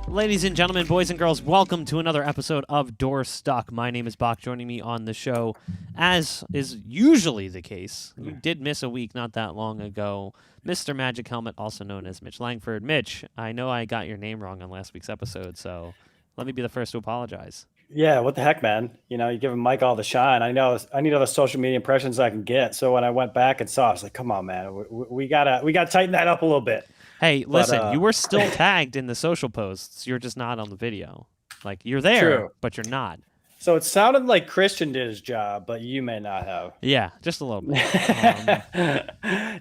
Ladies and gentlemen, boys and girls, welcome to another episode of Door Stuck. My name is Bach. Joining me on the show, as is usually the case, you did miss a week not that long ago, Mr. MagicHelmet, also known as Mitch Langford. Mitch, I know I got your name wrong on last week's episode, so let me be the first to apologize. Yeah, what the heck, man? You know, you give Mike all the shine. I know I need all the social media impressions I can get. So when I went back and saw, I was like, "Come on, man, we gotta tighten that up a little bit." Hey, listen, you were still tagged in the social posts. You're just not on the video. Like, you're there, True. But you're not. So it sounded like Christian did his job, but you may not have. Yeah, just a little bit.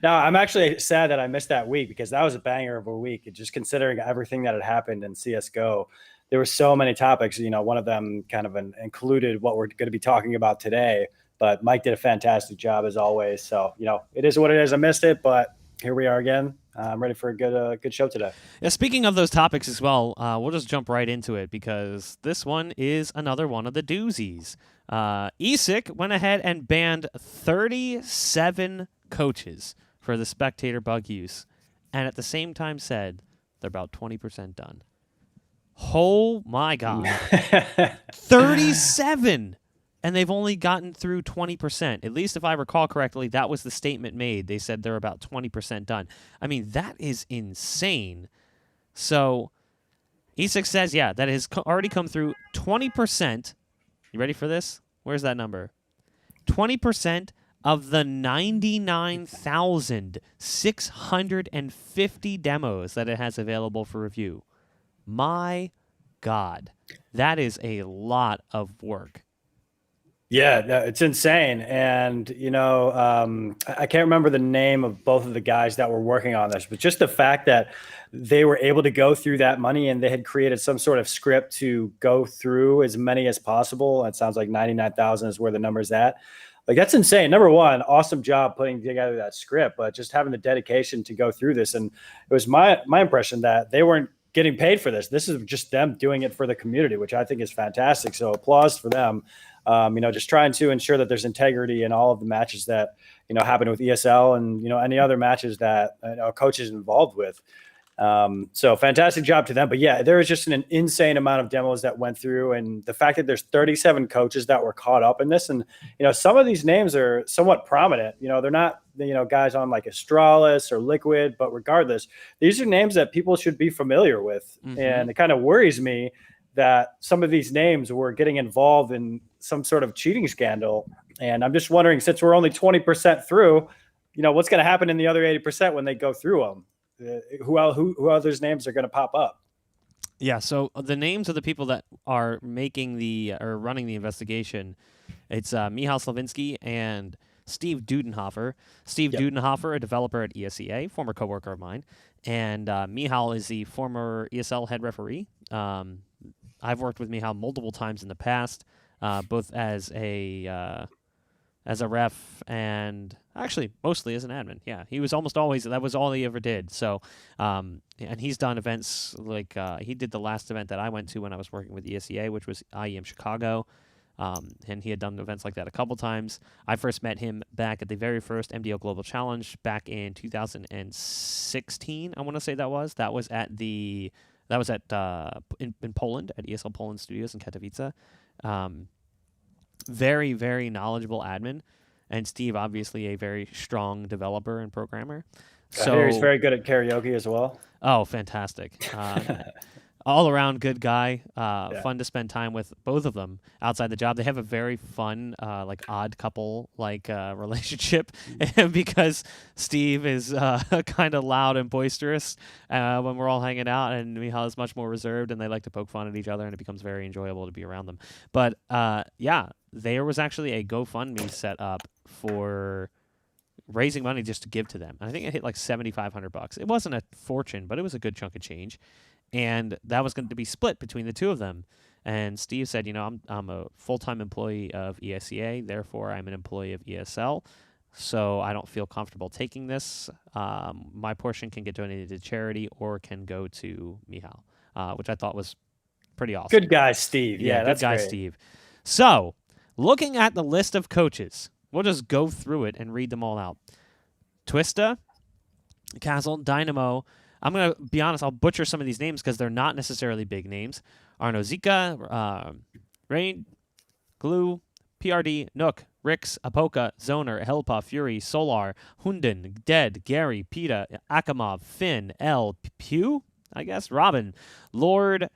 Now, I'm actually sad that I missed that week because that was a banger of a week. Just considering everything that had happened in CSGO, there were so many topics. You know, one of them kind of included what we're going to be talking about today. But Mike did a fantastic job as always. So, you know, it is what it is. I missed it, but here we are again. I'm ready for a good show today. Yeah, speaking of those topics as well, we'll just jump right into it because this one is another one of the doozies. ESIC went ahead and banned 37 coaches for the spectator bug use, and at the same time said they're about 20% done. Oh my God. 37! And they've only gotten through 20%. At least if I recall correctly, that was the statement made. They said they're about 20% done. I mean, that is insane. So ESIC says, yeah, that has already come through 20%. You ready for this? Where's that number? 20% of the 99,650 demos that it has available for review. My God, that is a lot of work. Yeah, it's insane. And, you know, I can't remember the name of both of the guys that were working on this, but just the fact that they were able to go through that money and they had created some sort of script to go through as many as possible. It sounds like 99,000 is where the number's at. Like, that's insane. Number one, awesome job putting together that script, but just having the dedication to go through this. And it was my impression that they weren't getting paid for this. This is just them doing it for the community, which I think is fantastic. So applause for them. You know, just trying to ensure that there's integrity in all of the matches that, you know, happen with ESL and, you know, any other matches that a coach is involved with. So fantastic job to them. But yeah, there was just an insane amount of demos that went through, and the fact that there's 37 coaches that were caught up in this. And, you know, some of these names are somewhat prominent. You know, they're not, you know, guys on like Astralis or Liquid, but regardless, these are names that people should be familiar with. Mm-hmm. And it kind of worries me that some of these names were getting involved in some sort of cheating scandal. And I'm just wondering, since we're only 20% through, you know, what's going to happen in the other 80% when they go through them? Who others' names are going to pop up? Yeah, so the names of the people that are running the investigation, it's Michal Slavinsky and Steve Dudenhofer. Steve Dudenhofer, a developer at ESEA, former coworker of mine, and Michal is the former ESL head referee. I've worked with Michal multiple times in the past, both as a ref and actually mostly as an admin. Yeah, he was almost always, that was all he ever did. So, and he's done events like he did the last event that I went to when I was working with ESEA, which was IEM Chicago. And he had done events like that a couple times. I first met him back at the very first MDO Global Challenge back in 2016. I want to say that was in Poland at ESL Poland Studios in Katowice. Very, very knowledgeable admin, and Steve obviously a very strong developer and programmer. So he's very good at karaoke as well. Oh, fantastic! all around good guy. Fun to spend time with both of them outside the job. They have a very fun, like odd couple like relationship because Steve is kind of loud and boisterous when we're all hanging out, and Michal is much more reserved, and they like to poke fun at each other, and it becomes very enjoyable to be around them. But yeah, there was actually a GoFundMe set up for raising money just to give to them. I think it hit like $7,500. It wasn't a fortune, but it was a good chunk of change. And that was going to be split between the two of them. And Steve said, I'm a full-time employee of ESEA, therefore I'm an employee of ESL, so I don't feel comfortable taking this. My portion can get donated to charity or can go to Michal, which I thought was pretty awesome. Good guy, Steve. Yeah, that's great. Steve. So, looking at the list of coaches, we'll just go through it and read them all out. Twista, Castle, Dynamo. I'm going to be honest, I'll butcher some of these names because they're not necessarily big names. Arno Zika, Rain, Glue, PRD, Nook, Rix, Apoka, Zoner, Helpa, Fury, Solar, Hunden, Dead, Gary, Peta, Akamov, Finn, L, Pew, I guess, Robin, Lord,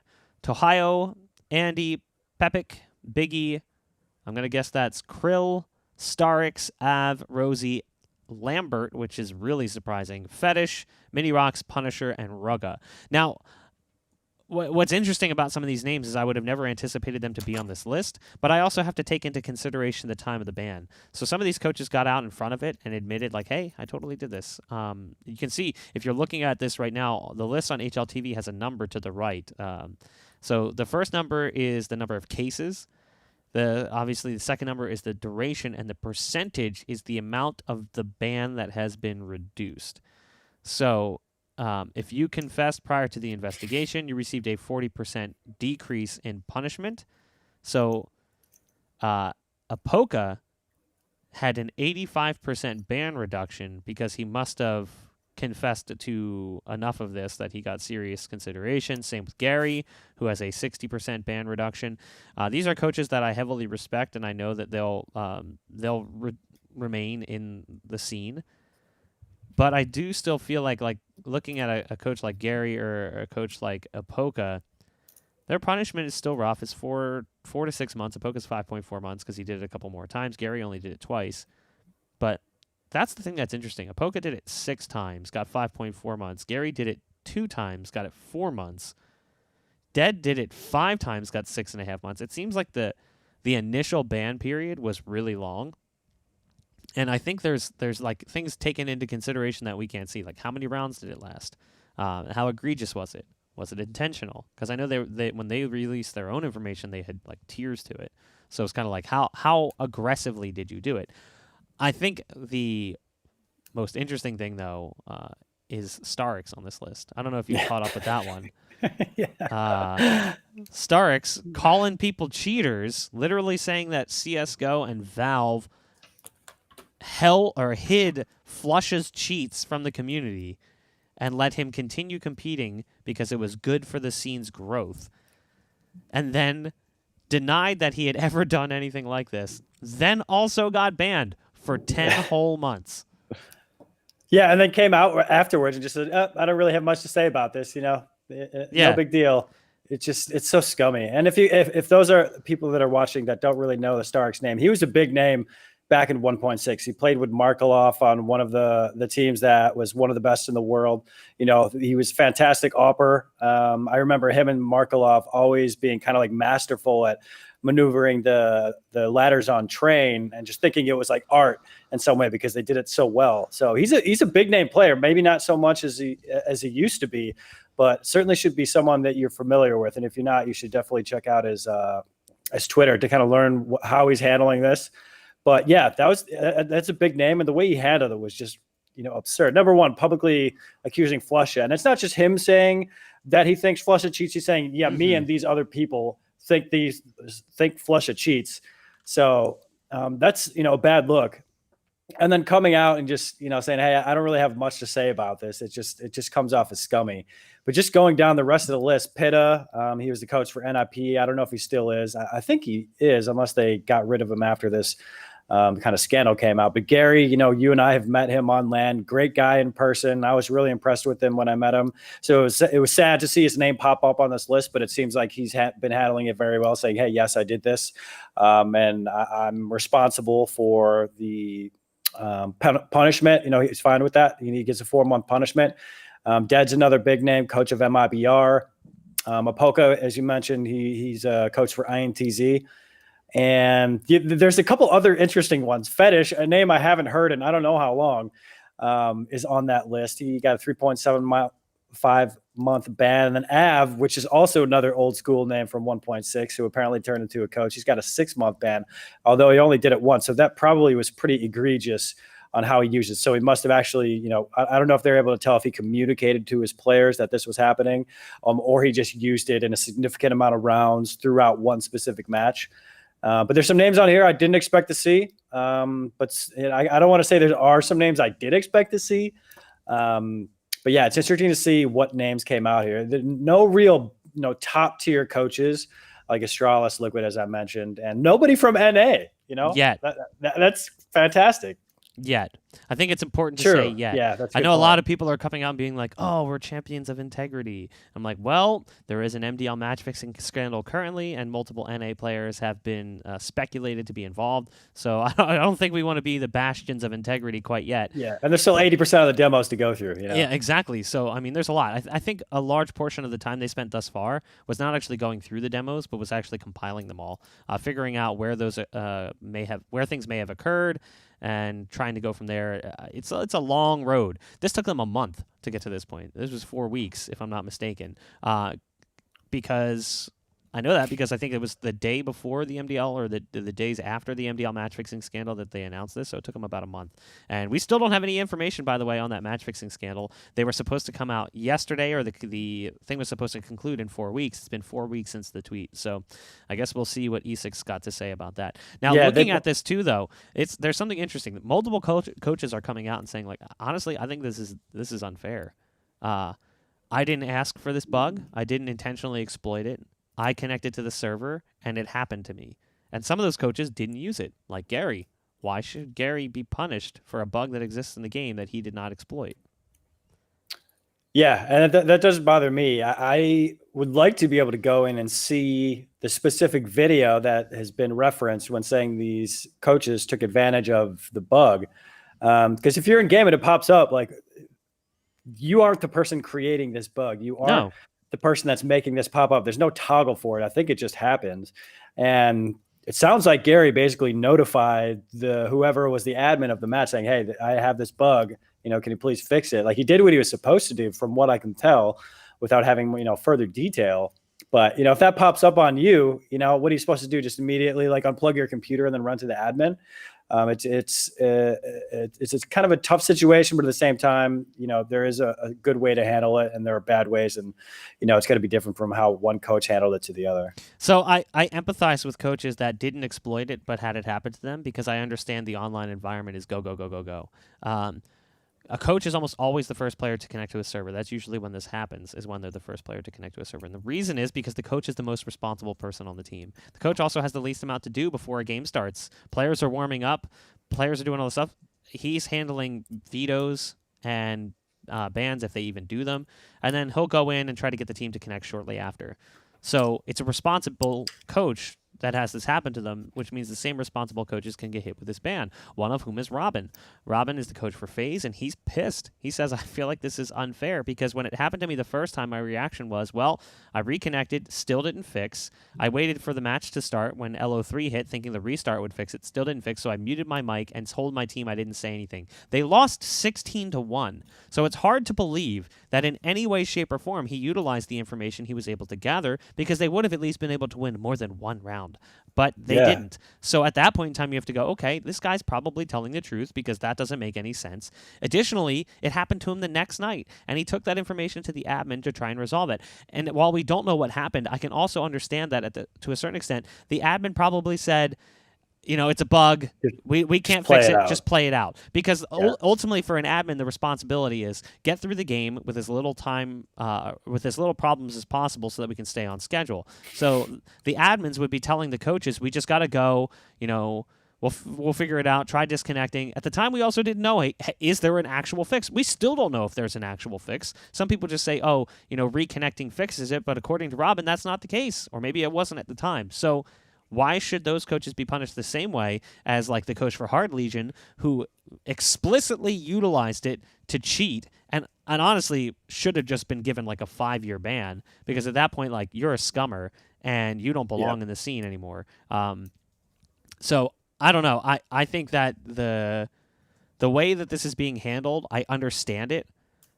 Tohio, Andy, Pepik, Biggie, I'm going to guess that's Krill, Starix, Av, Rosie, Lambert, which is really surprising, Fetish, Mini Rocks, Punisher, and Rugga. Now, what's interesting about some of these names is I would have never anticipated them to be on this list, but I also have to take into consideration the time of the ban. So some of these coaches got out in front of it and admitted, like, hey, I totally did this. You can see, if you're looking at this right now, the list on HLTV has a number to the right. So the first number is the number of cases. Obviously, the second number is the duration, and the percentage is the amount of the ban that has been reduced. So if you confessed prior to the investigation, you received a 40% decrease in punishment. So Apoka had an 85% ban reduction because he must have confessed to enough of this that he got serious consideration. Same with Gary, who has a 60% ban reduction. These are coaches that I heavily respect, and I know that they'll remain in the scene. But I do still feel like looking at a coach like Gary or a coach like Apoka, their punishment is still rough. It's 4 to 6 months. Apoka's 5.4 months because he did it a couple more times. Gary only did it twice. But that's the thing that's interesting. Apoka did it 6 times, got 5.4 months. Gary did it 2 times, got it 4 months. Dead did it 5 times, got 6.5 months. It seems like the initial ban period was really long. And I think there's like things taken into consideration that we can't see. Like, how many rounds did it last? How egregious was it? Was it intentional? Because I know they when they released their own information, they had like tiers to it. So it's kind of like, how aggressively did you do it? I think the most interesting thing, though, is Starix on this list. I don't know if you caught up with that one. Starix calling people cheaters, literally saying that CSGO and Valve hid Flush's cheats from the community and let him continue competing because it was good for the scene's growth. And then denied that he had ever done anything like this. Then also got banned for 10 whole months. Yeah, and then came out afterwards and just said, I don't really have much to say about this, no big deal. It's so scummy. And if those are people that are watching that don't really know the Stark's name, he was a big name back in 1.6. He played with Markelov on one of the teams that was one of the best in the world. He was fantastic opper. I remember him and Markelov always being kind of like masterful at maneuvering the ladders on train and just thinking it was like art in some way because they did it so well. So he's a big name player, maybe not so much as he used to be, but certainly should be someone that you're familiar with. And if you're not, you should definitely check out his Twitter to kind of learn how he's handling this. But yeah, that's a big name, and the way he handled it was just absurd. Number one, publicly accusing Flusha, and it's not just him saying that he thinks Flusha cheats. He's saying, me and these other people think Flusha cheats. So that's a bad look. And then coming out and just saying, hey, I don't really have much to say about this. It just comes off as scummy. But just going down the rest of the list, Pitta, he was the coach for NIP. I don't know if he still is. I think he is, unless they got rid of him after this. kind of scandal came out. But Gary, you and I have met him on land. Great guy in person. I was really impressed with him when I met him. So it was sad to see his name pop up on this list, but it seems like he's been handling it very well, saying, hey, yes, I did this. And I'm responsible for the punishment. He's fine with that. He gets a 4-month punishment. Ded's another big name, coach of MIBR. Apoka, as you mentioned, he's a coach for INTZ. And there's a couple other interesting ones. Fetish, a name I haven't heard in I don't know how long, is on that list. He got a 3.75-month ban. And then Av, which is also another old school name from 1.6, who apparently turned into a coach. He's got a 6-month ban, although he only did it once. So that probably was pretty egregious on how he used it. So he must have actually, I don't know if they're able to tell if he communicated to his players that this was happening, or he just used it in a significant amount of rounds throughout one specific match. But there's some names on here I didn't expect to see. But I don't want to say there are some names I did expect to see. But yeah, it's interesting to see what names came out here. No real, top tier coaches like Astralis, Liquid, as I mentioned, and nobody from NA. Yet. That's fantastic. Yet. I think it's important to say yet. Yeah, that's I know a lot of people are coming out and being like, oh, we're champions of integrity. I'm like, well, there is an MDL match fixing scandal currently, and multiple NA players have been speculated to be involved. So I don't think we want to be the bastions of integrity quite yet. Yeah, and there's still 80% of the demos to go through. Yeah, exactly. So, I mean, there's a lot. I think a large portion of the time they spent thus far was not actually going through the demos, but was actually compiling them all, figuring out where those where things may have occurred, and trying to go from there. It's a long road. This took them a month to get to this point. This was 4 weeks, if I'm not mistaken, because I know that because I think it was the day before the MDL or the days after the MDL match fixing scandal that they announced this. So it took them about a month. And we still don't have any information, by the way, on that match fixing scandal. They were supposed to come out yesterday, or the thing was supposed to conclude in 4 weeks. It's been 4 weeks since the tweet. So I guess we'll see what ESIC's got to say about that. Now, looking at this too, though, there's something interesting. Multiple coaches are coming out and saying, like, honestly, I think this is unfair. I didn't ask for this bug. I didn't intentionally exploit it. I connected to the server, and it happened to me. And some of those coaches didn't use it, like Gary. Why should Gary be punished for a bug that exists in the game that he did not exploit? Yeah, and that doesn't bother me. I would like to be able to go in and see the specific video that has been referenced when saying these coaches took advantage of the bug. Because if you're in game and it pops up, like, you aren't the person creating this bug. You are the person that's making this pop up. There's no toggle for it. I think it just happens. And it sounds like Gary basically notified whoever was the admin of the match saying, hey, I have this bug, can you please fix it? Like, he did what he was supposed to do from what I can tell without having, further detail. But, if that pops up on you, what are you supposed to do? Just immediately unplug your computer and then run to the admin? It's kind of a tough situation, but at the same time, there is a good way to handle it, and there are bad ways, and it's got to be different from how one coach handled it to the other. So I empathize with coaches that didn't exploit it but had it happen to them, because I understand the online environment is go go go go go. A coach is almost always the first player to connect to a server. That's usually when this happens, is when they're the first player to connect to a server. And the reason is because the coach is the most responsible person on the team. The coach also has the least amount to do before a game starts. Players are warming up. Players are doing all this stuff. He's handling vetoes and bans if they even do them. And then he'll go in and try to get the team to connect shortly after. So it's a responsible coach that has this happen to them, which means the same responsible coaches can get hit with this ban, one of whom is Robin. Robin is the coach for FaZe, and he's pissed. He says, I feel like this is unfair, because when it happened to me the first time, my reaction was, well, I reconnected, still didn't fix. I waited for the match to start when LO3 hit, thinking the restart would fix it, still didn't fix, so I muted my mic and told my team I didn't say anything. They lost 16-1, so it's hard to believe that in any way, shape, or form he utilized the information he was able to gather, because they would have at least been able to win more than one round. But they didn't. So at that point in time, you have to go, okay, this guy's probably telling the truth, because that doesn't make any sense. Additionally, it happened to him the next night, and he took that information to the admin to try and resolve it. And while we don't know what happened, I can also understand that to a certain extent, the admin probably said, it's a bug. We can't fix it. Just play it out. Because ultimately, for an admin, the responsibility is get through the game with as little time, with as little problems as possible, so that we can stay on schedule. So the admins would be telling the coaches, we just got to go, We'll figure it out. Try disconnecting. At the time, we also didn't know, hey, is there an actual fix? We still don't know if there's an actual fix. Some people just say, oh, reconnecting fixes it, but according to Robin, that's not the case, or maybe it wasn't at the time. So why should those coaches be punished the same way as like the coach for Hard Legion, who explicitly utilized it to cheat and honestly should have just been given like a 5-year ban, because at that point, like, you're a scummer and you don't belong in the scene anymore. So I don't know. I think that the way that this is being handled, I understand it,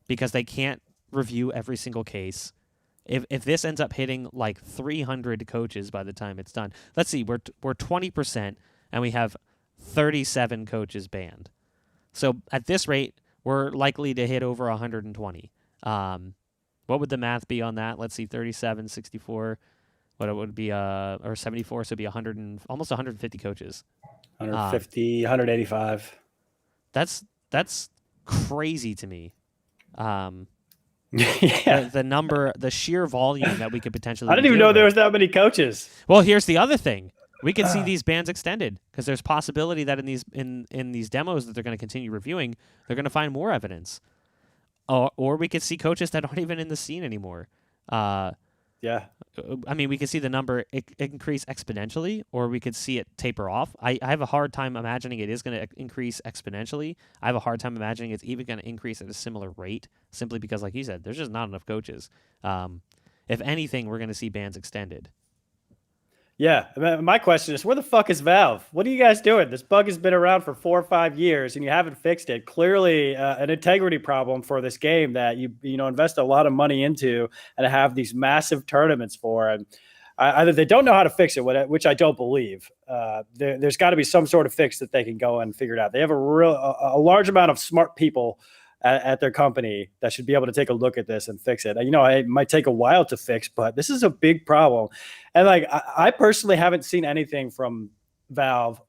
because they can't review every single case. If this ends up hitting like 300 coaches by the time it's done, let's see, we're 20% and we have 37 coaches banned. So at this rate, we're likely to hit over 120. What would the math be on that? Let's see, 37, 64. What it would be, or 74, so it'd be almost 150 coaches. 150, 185. That's crazy to me. Yeah. The number, the sheer volume that we could potentially. I didn't even know there was that many coaches. Well, here's the other thing: we could see these bans extended, because there's possibility that in these demos that they're going to continue reviewing, they're going to find more evidence, or we could see coaches that aren't even in the scene anymore. Yeah. I mean, we could see the number increase exponentially, or we could see it taper off. I have a hard time imagining it is going to increase exponentially. I have a hard time imagining it's even going to increase at a similar rate, simply because, like you said, there's just not enough coaches. If anything, we're going to see bans extended. Yeah. My question is, where the fuck is Valve? What are you guys doing? This bug has been around for 4 or 5 years and you haven't fixed it. Clearly an integrity problem for this game that you invest a lot of money into and have these massive tournaments for. And either they don't know how to fix it, which I don't believe. There's got to be some sort of fix that they can go and figure it out. They have a large amount of smart people at their company that should be able to take a look at this and fix it. It might take a while to fix, but this is a big problem. And like, I personally haven't seen anything from Valve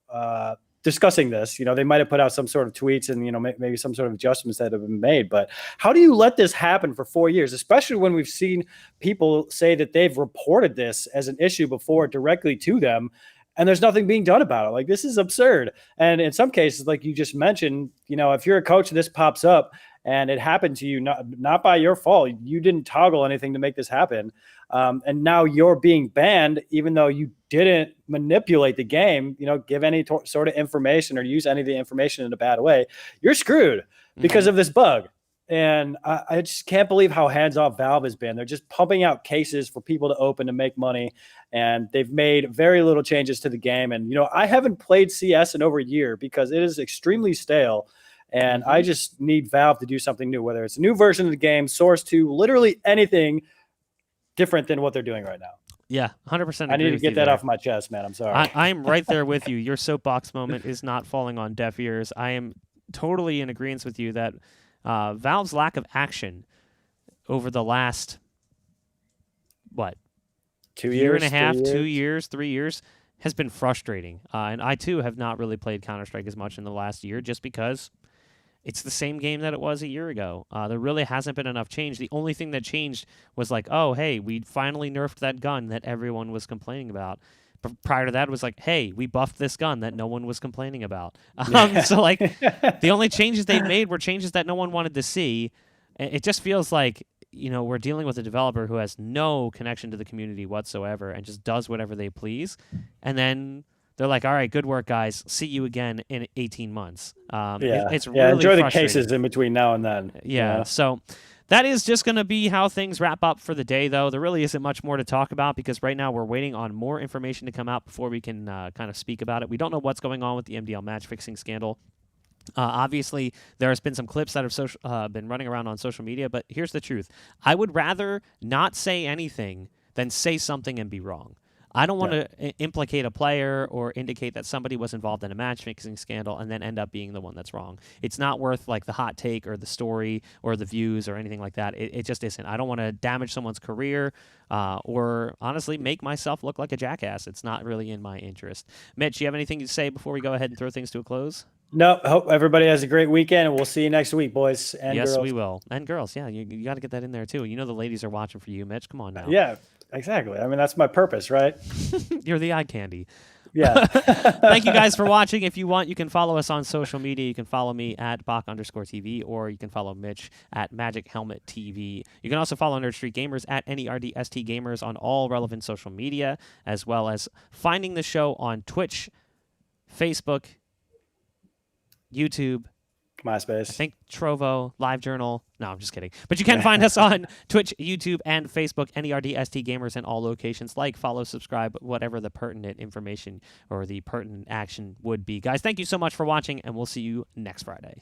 discussing this. They might have put out some sort of tweets and, maybe some sort of adjustments that have been made, but how do you let this happen for 4 years, especially when we've seen people say that they've reported this as an issue before directly to them, and there's nothing being done about it? Like, this is absurd. And in some cases, like you just mentioned, if you're a coach and this pops up and it happened to you, not by your fault, you didn't toggle anything to make this happen. And now you're being banned, even though you didn't manipulate the game, give any sort of information or use any of the information in a bad way. You're screwed because of this bug. And I just can't believe how hands-off Valve has been. They're just pumping out cases for people to open to make money, and they've made very little changes to the game. And, I haven't played CS in over a year because it is extremely stale, and I just need Valve to do something new, whether it's a new version of the game, Source 2, literally anything different than what they're doing right now. Yeah, 100%. I need to get that off my chest, man. I'm sorry. I'm right there with you. Your soapbox moment is not falling on deaf ears. I am totally in agreement with you that Valve's lack of action over the last, 2 years, year and a half, 2 years, 3 years, has been frustrating. And I, too, have not really played Counter-Strike as much in the last year, just because it's the same game that it was a year ago. There really hasn't been enough change. The only thing that changed was like, oh, hey, we finally nerfed that gun that everyone was complaining about. But prior to that, it was like, hey, we buffed this gun that no one was complaining about. So, like, the only changes they've made were changes that no one wanted to see. It just feels like, we're dealing with a developer who has no connection to the community whatsoever and just does whatever they please. And then they're like, all right, good work, guys. See you again in 18 months. It's really enjoy the frustrating. cases in between now and then. Yeah. So that is just going to be how things wrap up for the day, though. There really isn't much more to talk about because right now we're waiting on more information to come out before we can kind of speak about it. We don't know what's going on with the MDL match fixing scandal. Obviously, there has been some clips that have been running around on social media, but here's the truth. I would rather not say anything than say something and be wrong. I don't want to implicate a player or indicate that somebody was involved in a match-fixing scandal and then end up being the one that's wrong. It's not worth like the hot take or the story or the views or anything like that. It just isn't. I don't want to damage someone's career or honestly make myself look like a jackass. It's not really in my interest. Mitch, you have anything to say before we go ahead and throw things to a close? No, hope everybody has a great weekend, and we'll see you next week, boys and girls. Yes, we will. And girls, yeah, you got to get that in there, too. The ladies are watching for you, Mitch. Come on now. Yeah, exactly. I mean, that's my purpose, right? You're the eye candy. Yes. Thank you guys for watching. If you want, you can follow us on social media. You can follow me at Bach_TV, or you can follow Mitch at MagicHelmet TV. You can also follow Nerd Street Gamers at NERDST Gamers on all relevant social media, as well as finding the show on Twitch, Facebook, YouTube, MySpace. I think Trovo, LiveJournal. No, I'm just kidding. But you can find us on Twitch, YouTube, and Facebook, NERDST Gamers in all locations. Like, follow, subscribe, whatever the pertinent information or the pertinent action would be. Guys, thank you so much for watching, and we'll see you next Friday.